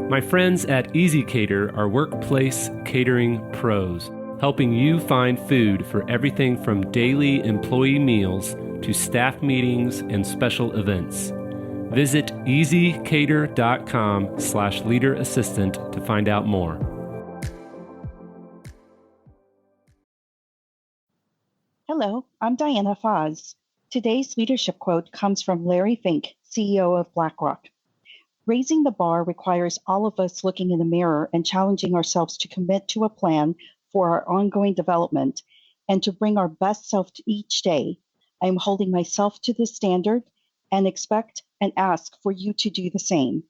My friends at Easy Cater are workplace catering pros, helping you find food for everything from daily employee meals to staff meetings and special events. Visit easycater.com/leaderassistant to find out more. Hello, I'm Diana Foz. Today's leadership quote comes from Larry Fink, CEO of BlackRock. Raising the bar requires all of us looking in the mirror and challenging ourselves to commit to a plan for our ongoing development and to bring our best self to each day. I am holding myself to this standard and expect and ask for you to do the same.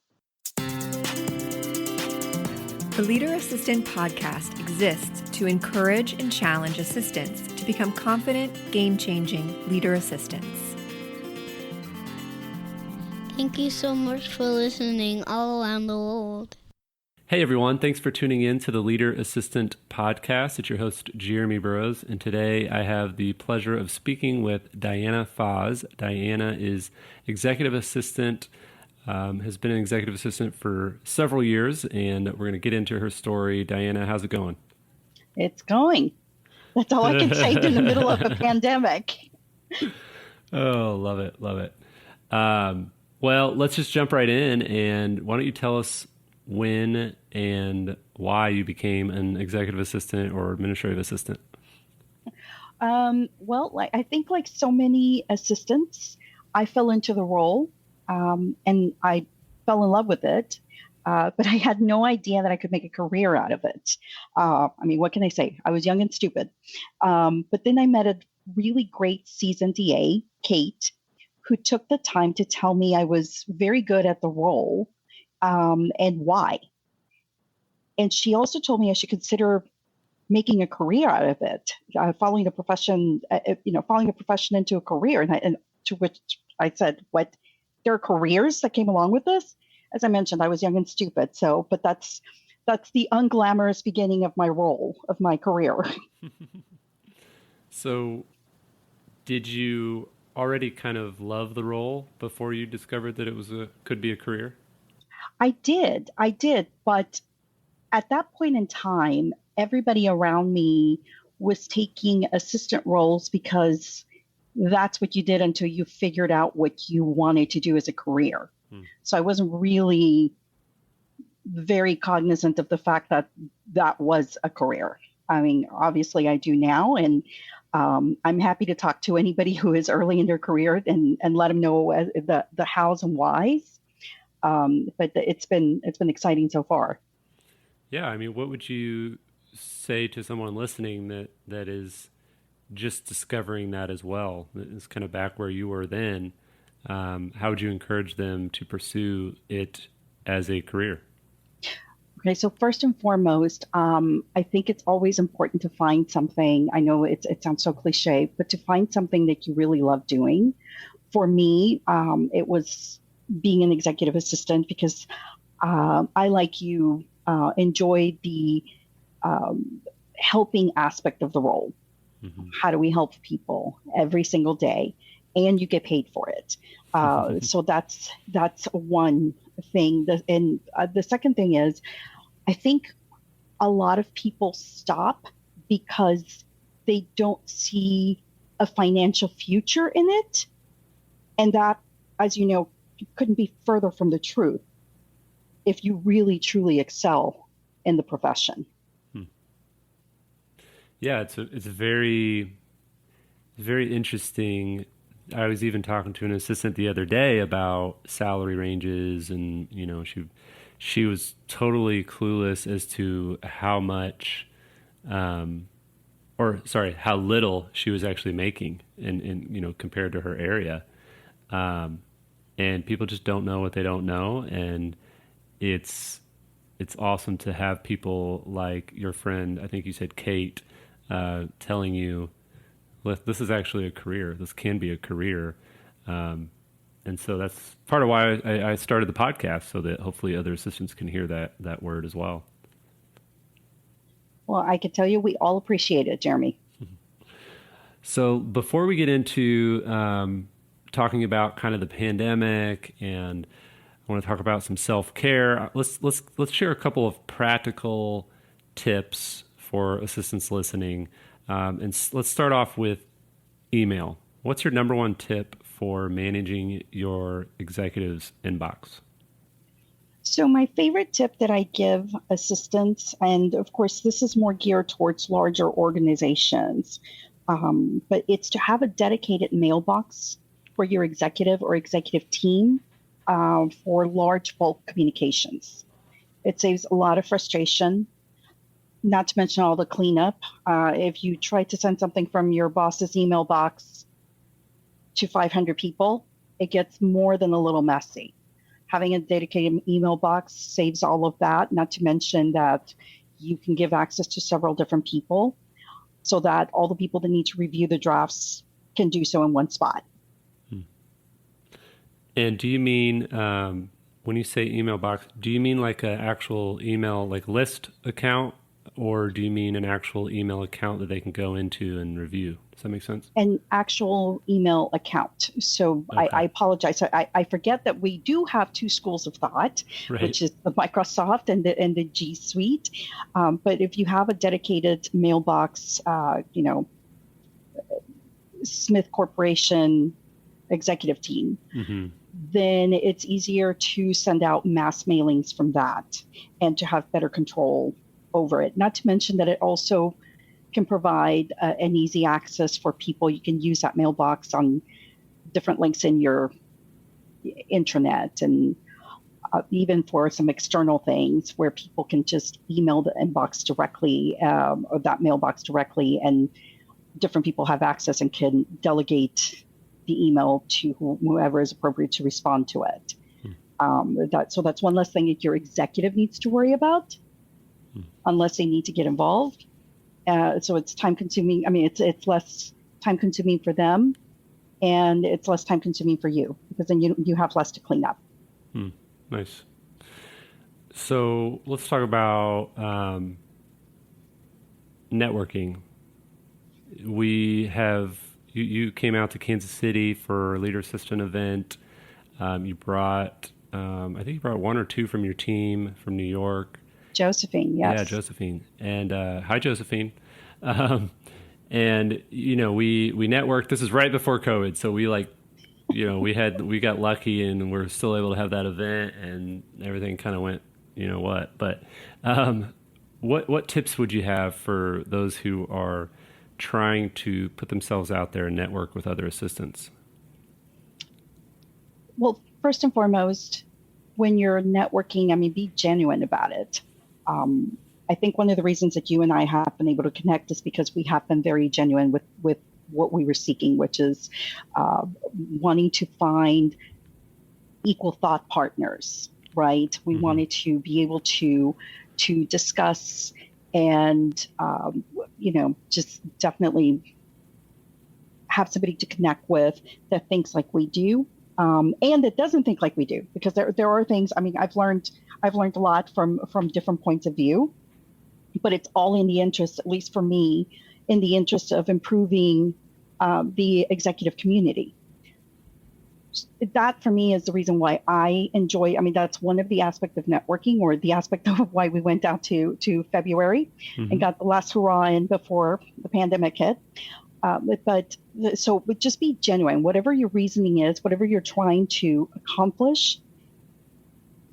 The Leader Assistant podcast exists to encourage and challenge assistants to become confident, game-changing leader assistants. Thank you so much for listening all around the world. Hey everyone, thanks for tuning in to the Leader Assistant podcast. It's your host, Jeremy Burrows, and today I have the pleasure of speaking with Diana Foz. Diana is executive assistant, has been an executive assistant for several years, and we're going to get into her story. Diana, how's it going? It's going. That's all I can say in the middle of a pandemic. Oh, love it, love it. Well, let's just jump right in, and why don't you tell us when and why you became an executive assistant or administrative assistant? I think like so many assistants, I fell into the role and I fell in love with it, but I had no idea that I could make a career out of it. What can I say? I was young and stupid. But then I met a really great seasoned DA, Kate, who took the time to tell me I was very good at the role and why. And she also told me I should consider making a career out of it, following the profession into a career. And to which I said, what? There are careers that came along with this? As I mentioned, I was young and stupid. But that's the unglamorous beginning of my role, of my career. So did you already kind of love the role before you discovered that it could be a career? I did. But at that point in time, everybody around me was taking assistant roles because that's what you did until you figured out what you wanted to do as a career. So I wasn't really very cognizant of the fact that that was a career. I mean, obviously I do now, and I'm happy to talk to anybody who is early in their career and let them know the hows and whys. But it's been exciting so far. Yeah, I mean, what would you say to someone listening that is just discovering that as well? It's kind of back where you were then. How would you encourage them to pursue it as a career? Okay, so first and foremost, I think it's always important to find something. I know it sounds so cliche, but to find something that you really love doing. For me, it was being an executive assistant because I, like you, enjoy the helping aspect of the role. Mm-hmm. How do we help people every single day? And you get paid for it. So that's one thing. The second thing is, I think a lot of people stop because they don't see a financial future in it. And that, as you know, couldn't be further from the truth if you really, truly excel in the profession. Yeah, it's very, very interesting. I was even talking to an assistant the other day about salary ranges, and she was totally clueless as to how little she was actually making in compared to her area. And people just don't know what they don't know, and it's awesome to have people like your friend, I think you said Kate, telling you, this is actually a career. This can be a career. And so that's part of why I started the podcast, so that hopefully other assistants can hear that word as well. Well, I can tell you we all appreciate it, Jeremy. So before we get into talking about kind of the pandemic and I want to talk about some self-care. Let's share a couple of practical tips for assistants listening. Let's start off with email. What's your number one tip for managing your executive's inbox? So my favorite tip that I give assistants, and of course, this is more geared towards larger organizations, but it's to have a dedicated mailbox for your executive or executive team for large bulk communications. It saves a lot of frustration, not to mention all the cleanup. If you try to send something from your boss's email box to 500 people, it gets more than a little messy. Having a dedicated email box saves all of that, not to mention that you can give access to several different people so that all the people that need to review the drafts can do so in one spot. And do you mean, when you say email box, do you mean like an actual email, like list account, or do you mean an actual email account that they can go into and review? Does that make sense? An actual email account. So Okay. I apologize. I forget that we do have two schools of thought, Right. which is the Microsoft and the G Suite. But if you have a dedicated mailbox, Smith Corporation executive team, Mm-hmm. then it's easier to send out mass mailings from that and to have better control over it. Not to mention that it also can provide an easy access for people. You can use that mailbox on different links in your intranet and even for some external things where people can just email the inbox directly or that mailbox directly, and different people have access and can delegate the email to whoever is appropriate to respond to it. So that's one less thing that your executive needs to worry about, unless they need to get involved. So it's time consuming. I mean, it's less time consuming for them, and it's less time consuming for you because then you have less to clean up. Nice. So let's talk about networking. We have you came out to Kansas City for a Leader Assistant event. You brought I think you brought one or two from your team from New York. Josephine, yes. Yeah, Josephine. And hi, Josephine. And we networked. This is right before COVID, so we we got lucky and we're still able to have that event, and everything kind of went what. But what tips would you have for those who are trying to put themselves out there and network with other assistants? Well, first and foremost, when you're networking, be genuine about it. I think one of the reasons that you and I have been able to connect is because we have been very genuine with what we were seeking, which is wanting to find equal thought partners, right? We wanted to be able to discuss and, just definitely have somebody to connect with that thinks like we do. And that doesn't think like we do, because there are things. I've learned a lot from different points of view, but it's all in the interest, at least for me, in the interest of improving the executive community. That for me is the reason why I enjoy. That's one of the aspects of networking, or the aspect of why we went out to February and got the last hurrah in before the pandemic hit. But just be genuine. Whatever your reasoning is, whatever you're trying to accomplish,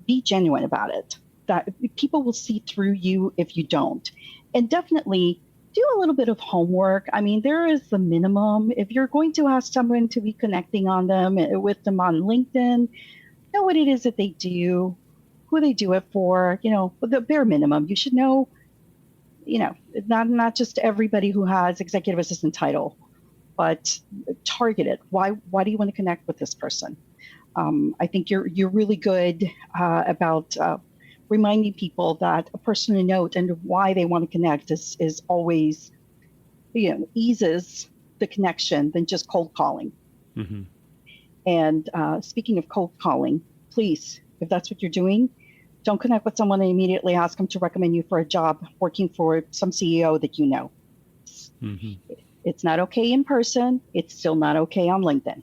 be genuine about it. That people will see through you if you don't. And definitely do a little bit of homework. There is the minimum. If you're going to ask someone to be connecting with them on LinkedIn, know what it is that they do, who they do it for, the bare minimum. You should know, not just everybody who has executive assistant title, but target it. Why do you want to connect with this person? I think you're really good about reminding people that a person to note and why they want to connect is always, eases the connection than just cold calling. Mm-hmm. And speaking of cold calling, please, if that's what you're doing, don't connect with someone and immediately ask them to recommend you for a job working for some CEO that you know. Mm-hmm. It's not okay in person. It's still not okay on LinkedIn.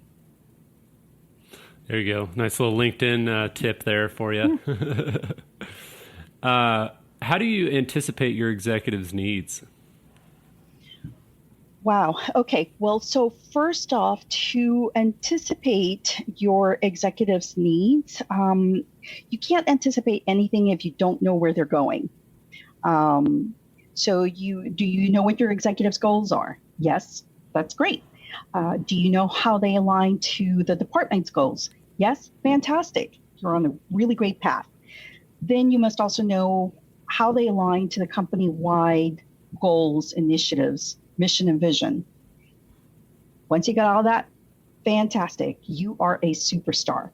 There you go. Nice little LinkedIn tip there for you. How do you anticipate your executives' needs? Wow. Okay. Well, so first off, to anticipate your executives' needs, you can't anticipate anything if you don't know where they're going. So do you know what your executives' goals are? Yes, that's great. Do you know how they align to the department's goals? Yes, fantastic. You're on a really great path. Then you must also know how they align to the company-wide goals, initiatives, mission, and vision. Once you got all that, fantastic. You are a superstar.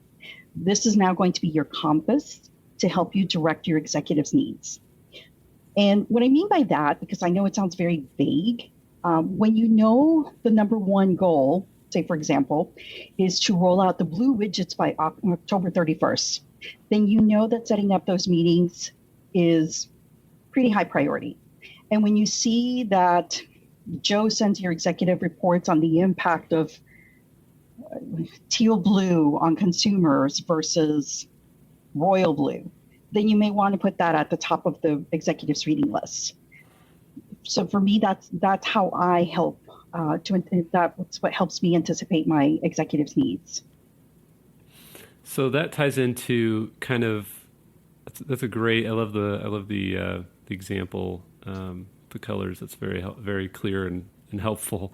This is now going to be your compass to help you direct your executives' needs. And what I mean by that, because I know it sounds very vague, when you know the number one goal, say, for example, is to roll out the blue widgets by October 31st, then you know that setting up those meetings is pretty high priority. And when you see that Joe sends your executive reports on the impact of teal blue on consumers versus royal blue, then you may want to put that at the top of the executive's reading list. So for me, that's how I help. That's what helps me anticipate my executives' needs. So that ties into kind of that's a great. I love the example, the colors. That's very clear and helpful.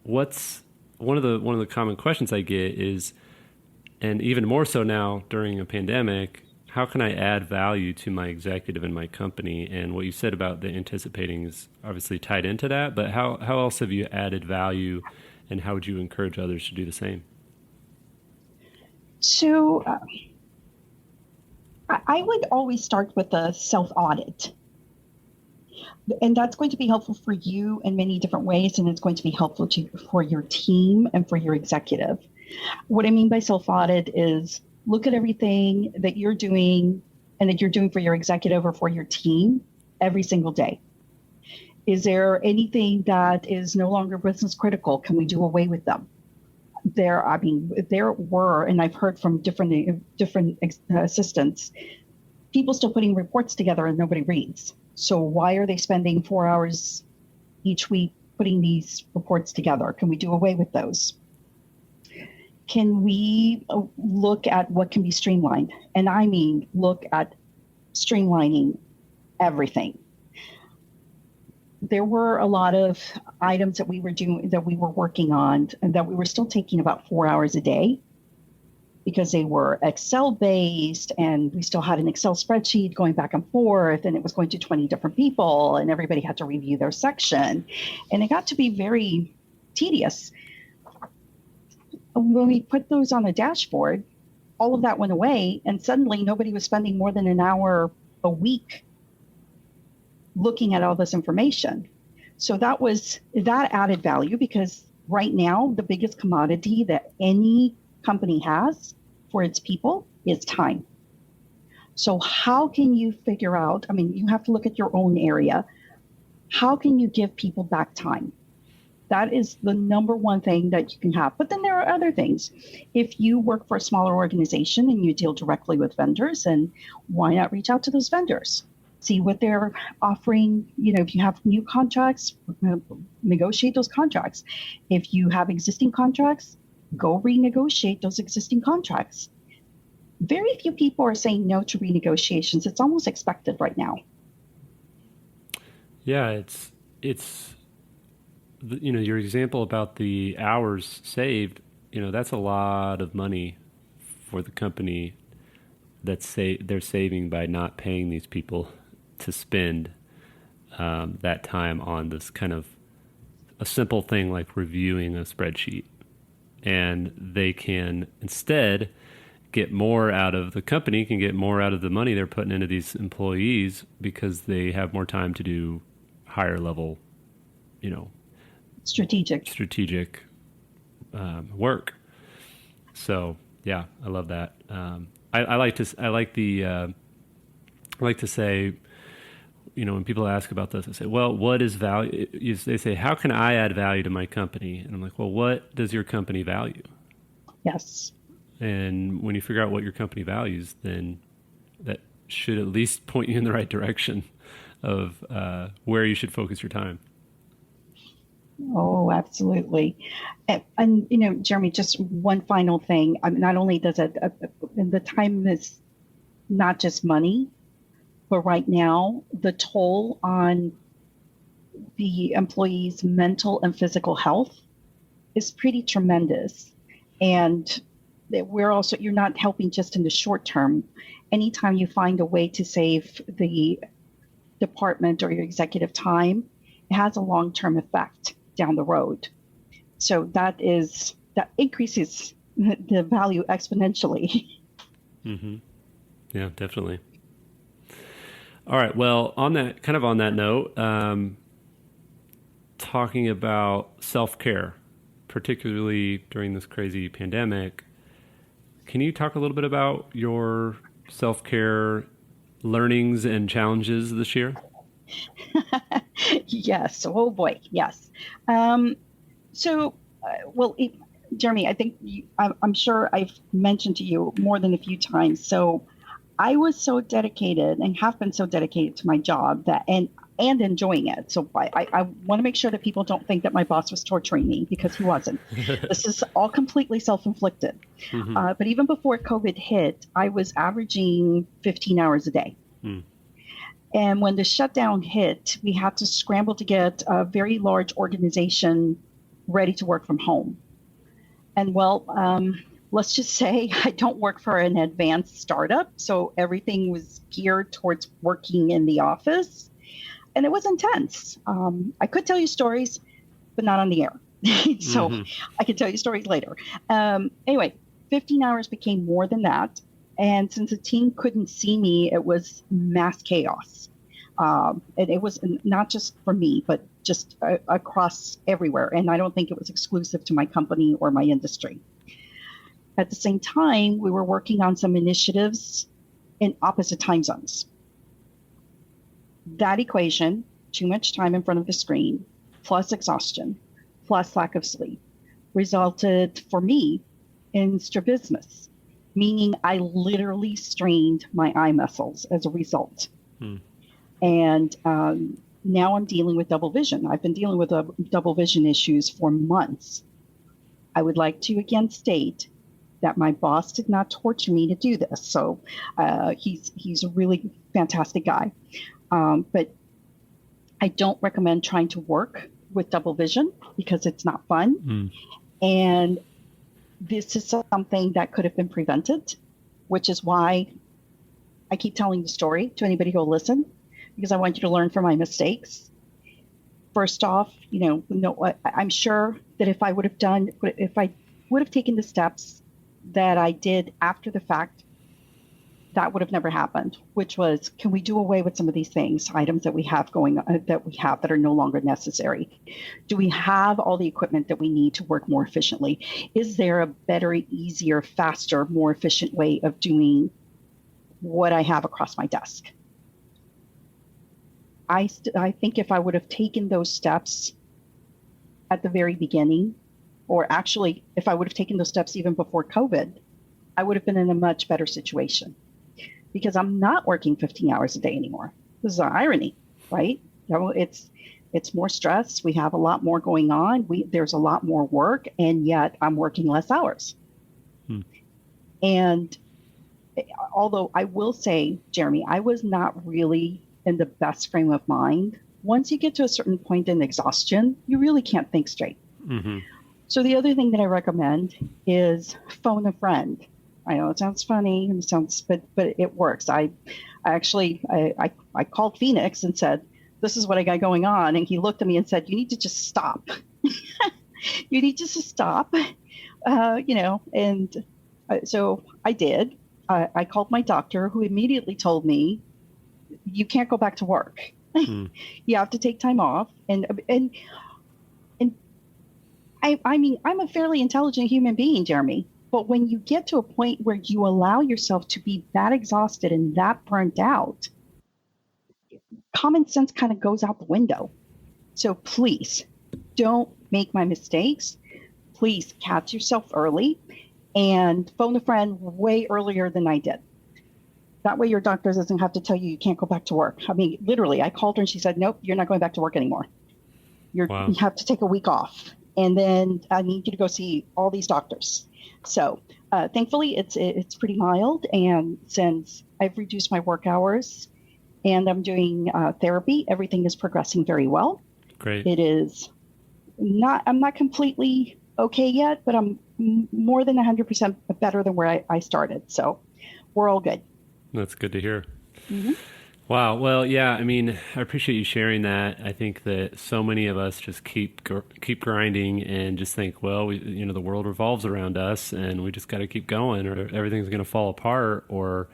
What's one of the common questions I get is, and even more so now during a pandemic, how can I add value to my executive and my company? And what you said about the anticipating is obviously tied into that, but how else have you added value, and how would you encourage others to do the same? So I would always start with a self-audit. And that's going to be helpful for you in many different ways, and it's going to be helpful for your team and for your executive. What I mean by self-audit is look at everything that you're doing and that you're doing for your executive or for your team every single day. Is there anything that is no longer business critical? Can we do away with them? There were, and I've heard from different assistants, people still putting reports together and nobody reads. So why are they spending 4 hours each week putting these reports together? Can we do away with those? Can we look at what can be streamlined? And I mean, look at streamlining everything. There were a lot of items that we were working on, and that we were still taking about 4 hours a day because they were Excel based, and we still had an Excel spreadsheet going back and forth, and it was going to 20 different people, and everybody had to review their section. And it got to be very tedious. When we put those on a dashboard, all of that went away, and suddenly nobody was spending more than an hour a week looking at all this information. So that added value, because right now the biggest commodity that any company has for its people is time. So how can you figure out, I mean, you have to look at your own area. How can you give people back time? That is the number one thing that you can have. But then there are other things. If you work for a smaller organization and you deal directly with vendors, and why not reach out to those vendors? See what they're offering. If you have new contracts, negotiate those contracts. If you have existing contracts, go renegotiate those existing contracts. Very few people are saying no to renegotiations. It's almost expected right now. Yeah, it's your example about the hours saved, that's a lot of money for the company they're saving by not paying these people to spend that time on this kind of a simple thing like reviewing a spreadsheet. And they can instead get more out of the company, can get more out of the money they're putting into these employees because they have more time to do higher level, strategic work. So yeah, I love that. I like to say, when people ask about this, I say, well, what is value? They say, how can I add value to my company? And I'm like, well, what does your company value? Yes. And when you figure out what your company values, then that should at least point you in the right direction of where you should focus your time. Oh, absolutely. Jeremy, just one final thing. Not only does the time is not just money, but right now, the toll on the employee's mental and physical health is pretty tremendous. And you're not helping just in the short term. Anytime you find a way to save the department or your executive time, it has a long-term effect down the road. So that increases the value exponentially. Mm-hmm. Yeah, definitely. All right. Well, on that note, talking about self-care, particularly during this crazy pandemic, can you talk a little bit about your self-care learnings and challenges this year? Yes. Oh boy. Yes. Well, Jeremy, I think I'm sure I've mentioned to you more than a few times. So I was so dedicated and have been so dedicated to my job and enjoying it. So I want to make sure that people don't think that my boss was torturing me, because he wasn't. This is all completely self-inflicted. Mm-hmm. But even before COVID hit, I was averaging 15 hours a day. Mm. And when the shutdown hit, we had to scramble to get a very large organization ready to work from home. And let's just say I don't work for an advanced startup. So everything was geared towards working in the office. And it was intense. I could tell you stories, but not on the air. So Mm-hmm. I can tell you stories later. Anyway, 15 hours became more than that. And since the team couldn't see me, it was mass chaos. And it was not just for me, but just across everywhere. And I don't think it was exclusive to my company or my industry. At the same time, we were working on some initiatives in opposite time zones. That equation, too much time in front of the screen, plus exhaustion, plus lack of sleep, resulted for me in strabismus, meaning I literally strained my eye muscles as a result. Hmm. And now I'm dealing with double vision. I've been dealing with double vision issues for months. I would like to again state that my boss did not torture me to do this. So he's a really fantastic guy. But I don't recommend trying to work with double vision because it's not fun. Mm. And this is something that could have been prevented, which is why I keep telling the story to anybody who will listen, because I want you to learn from my mistakes. First off, I'm sure that if I would have taken the steps that I did after the fact, that would have never happened, which was, can we do away with some of these things, items that we have that are no longer necessary? Do we have all the equipment that we need to work more efficiently? Is there a better, easier, faster, more efficient way of doing what I have across my desk? I think if I would have taken those steps at the very beginning, or actually if I would have taken those steps even before COVID, I would have been in a much better situation. Because I'm not working 15 hours a day anymore. This is an irony, right? It's more stress. We have a lot more going on. There's a lot more work, and yet I'm working less hours. Hmm. And although I will say, Jeremy, I was not really in the best frame of mind. Once you get to a certain point in exhaustion, you really can't think straight. Mm-hmm. So the other thing that I recommend is phone a friend. I know it sounds funny and but it works. I called Phoenix and said, this is what I got going on. And he looked at me and said, you need to just stop. You need to just stop. So I did. I called my doctor, who immediately told me, you can't go back to work. You have to take time off. And I mean, I'm a fairly intelligent human being, Jeremy. But when you get to a point where you allow yourself to be that exhausted and that burnt out, common sense kind of goes out the window. So please don't make my mistakes. Please catch yourself early and phone a friend way earlier than I did. That way your doctor doesn't have to tell you can't go back to work. I mean, literally, I called her and she said, nope, you're not going back to work anymore. You Wow. have to take a week off. And then I need you to go see all these doctors. So thankfully, it's pretty mild. And since I've reduced my work hours and I'm doing therapy, everything is progressing very well. Great. It is I'm not completely okay yet, but I'm more than 100% better than where I started. So we're all good. That's good to hear. Mm-hmm. Wow. Well, yeah, I mean, I appreciate you sharing that. I think that so many of us just keep grinding and just think, well, the world revolves around us and we just got to keep going or everything's going to fall apart or,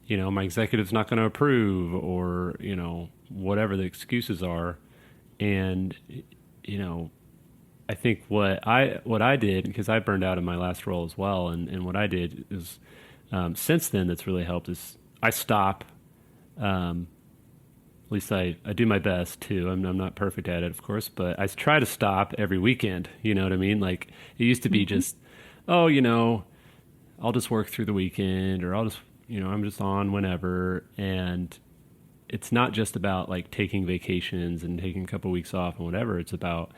my executive's not going to approve or, whatever the excuses are. And, I think what I did, because I burned out in my last role as well. And what I did is, since then, that's really helped is I stop. At least I do my best too. I'm not perfect at it, of course, but I try to stop every weekend. You know what I mean? Like it used to be just, oh, I'll just work through the weekend or I'll just, I'm just on whenever. And it's not just about like taking vacations and taking a couple weeks off and whatever. It's about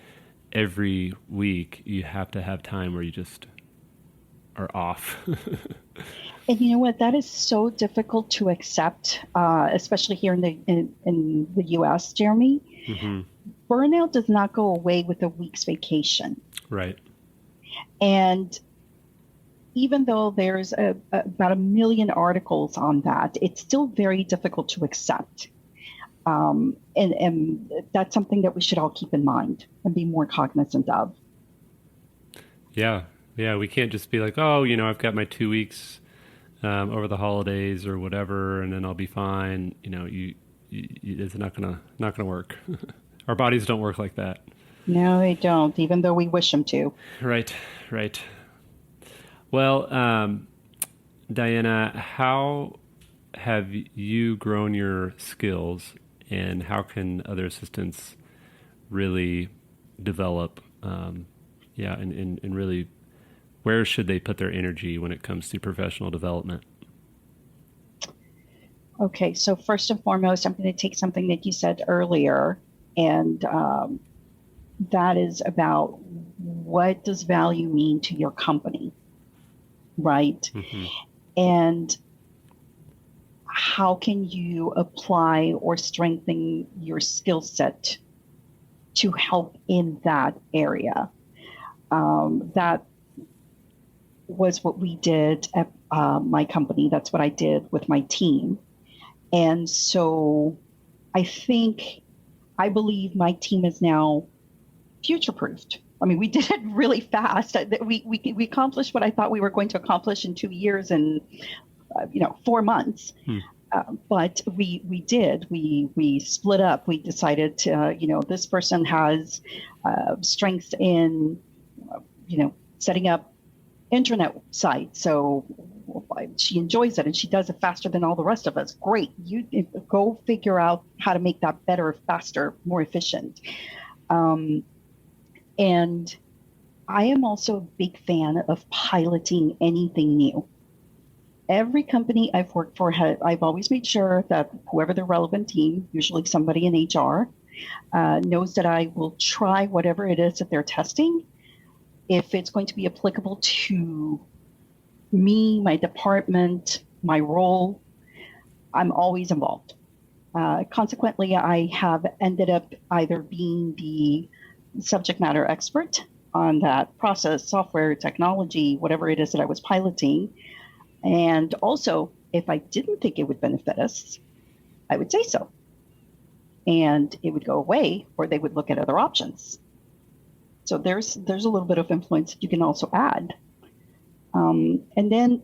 every week you have to have time where you just are off. And you know what? That is so difficult to accept, especially here in the U.S., Jeremy. Mm-hmm. Burnout does not go away with a week's vacation. Right. And even though there's about 1 million articles on that, it's still very difficult to accept. And that's something that we should all keep in mind and be more cognizant of. Yeah. Yeah. We can't just be like, oh, I've got my 2 weeks over the holidays or whatever, and then I'll be fine. It's not gonna work. Our bodies don't work like that. No, they don't, even though we wish them to. Right. Well, Diana, how have you grown your skills, and how can other assistants really develop? And really, where should they put their energy when it comes to professional development? Okay, so first and foremost, I'm going to take something that you said earlier, and that is about what does value mean to your company, right? Mm-hmm. And how can you apply or strengthen your skill set to help in that area? That was what we did at my company. That's what I did with my team. And so I believe my team is now future-proofed. I mean, we did it really fast. We accomplished what I thought we were going to accomplish in 2 years and 4 months. But we did. We split up. We decided to, this person has strengths in, setting up internet sites. So she enjoys it and she does it faster than all the rest of us. Great. You go figure out how to make that better, faster, more efficient. And I am also a big fan of piloting anything new. Every company I've worked for, I've always made sure that whoever the relevant team, usually somebody in HR, knows that I will try whatever it is that they're testing. If it's going to be applicable to me, my department, my role, I'm always involved. Consequently, I have ended up either being the subject matter expert on that process, software, technology, whatever it is that I was piloting. And also, if I didn't think it would benefit us, I would say so. And it would go away, or they would look at other options. So there's a little bit of influence that you can also add. And then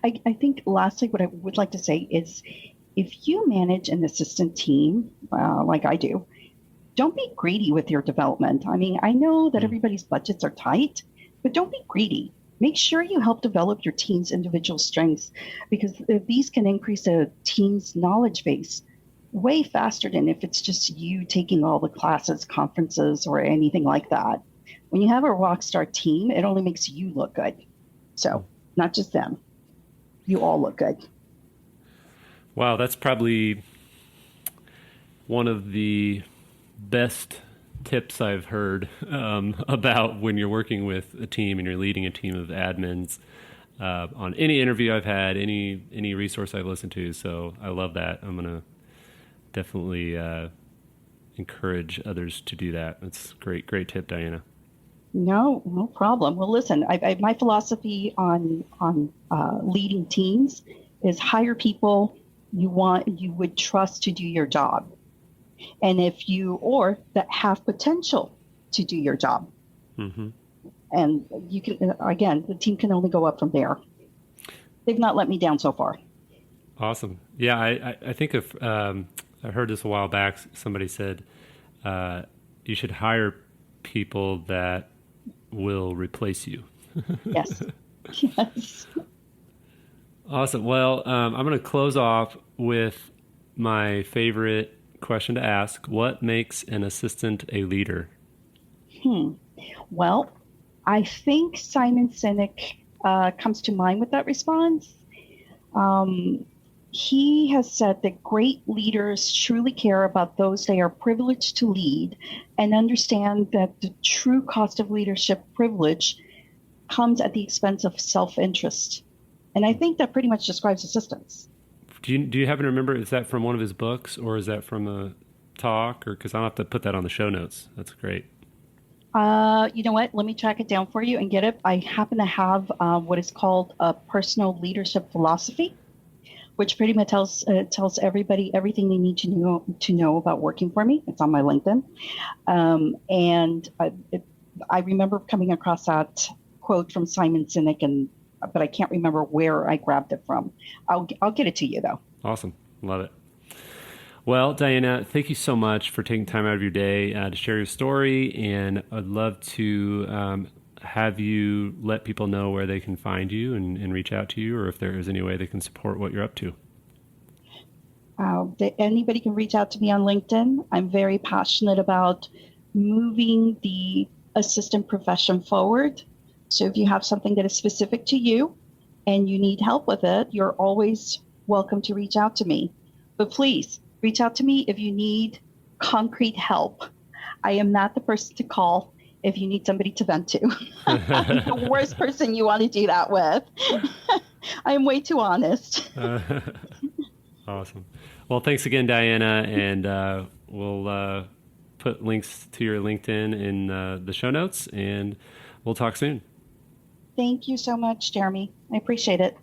I think lastly, what I would like to say is if you manage an assistant team, like I do, don't be greedy with your development. I mean, I know that everybody's budgets are tight, but don't be greedy. Make sure you help develop your team's individual strengths, because these can increase a team's knowledge base way faster than if it's just you taking all the classes, conferences, or anything like that. When you have a rock star team, it only makes you look good. So not just them. You all look good. Wow, that's probably one of the best tips I've heard about when you're working with a team and you're leading a team of admins on any interview I've had, any resource I've listened to. So I love that. I'm going to definitely encourage others to do that. That's great tip, Diana. No problem. Well, listen, my philosophy on leading teams is hire people you would trust to do your job, and or that have potential to do your job. Mm-hmm. And you can, again, the team can only go up from there. They've not let me down so far. Awesome. Yeah, I think if I heard this a while back. Somebody said you should hire people that will replace you. Yes. Yes. Awesome. Well, I'm going to close off with my favorite question to ask. What makes an assistant a leader? Well, I think Simon Sinek comes to mind with that response. He has said that great leaders truly care about those they are privileged to lead and understand that the true cost of leadership privilege comes at the expense of self-interest. And I think that pretty much describes assistants. Do you happen to remember, is that from one of his books or is that from a talk? Or because I'll have to put that on the show notes. That's great. You know what? Let me track it down for you and get it. I happen to have what is called a personal leadership philosophy, which pretty much tells everybody everything they need to know about working for me. It's on my LinkedIn. And I remember coming across that quote from Simon Sinek, but I can't remember where I grabbed it from. I'll get it to you, though. Awesome. Love it. Well, Diana, thank you so much for taking time out of your day to share your story. And I'd love to have you let people know where they can find you and reach out to you, or if there is any way they can support what you're up to. Anybody can reach out to me on LinkedIn. I'm very passionate about moving the assistant profession forward. So if you have something that is specific to you and you need help with it, you're always welcome to reach out to me. But please reach out to me if you need concrete help. I am not the person to call if you need somebody to vent to. I'm the worst person you want to do that with. I am way too honest. Awesome. Well, thanks again, Diana. And we'll put links to your LinkedIn in the show notes, and we'll talk soon. Thank you so much, Jeremy. I appreciate it.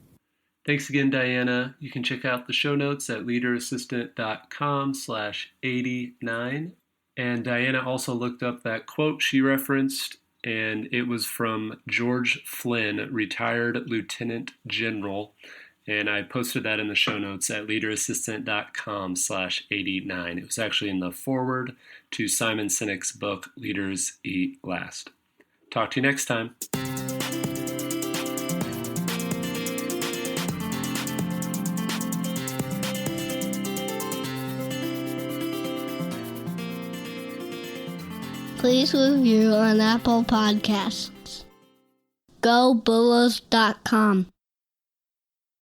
Thanks again, Diana. You can check out the show notes at leaderassistant.com/89. And Diana also looked up that quote she referenced, and it was from George Flynn, retired Lieutenant General. And I posted that in the show notes at leaderassistant.com/89. It was actually in the foreword to Simon Sinek's book, Leaders Eat Last. Talk to you next time. Please review on Apple Podcasts. GoBulls.com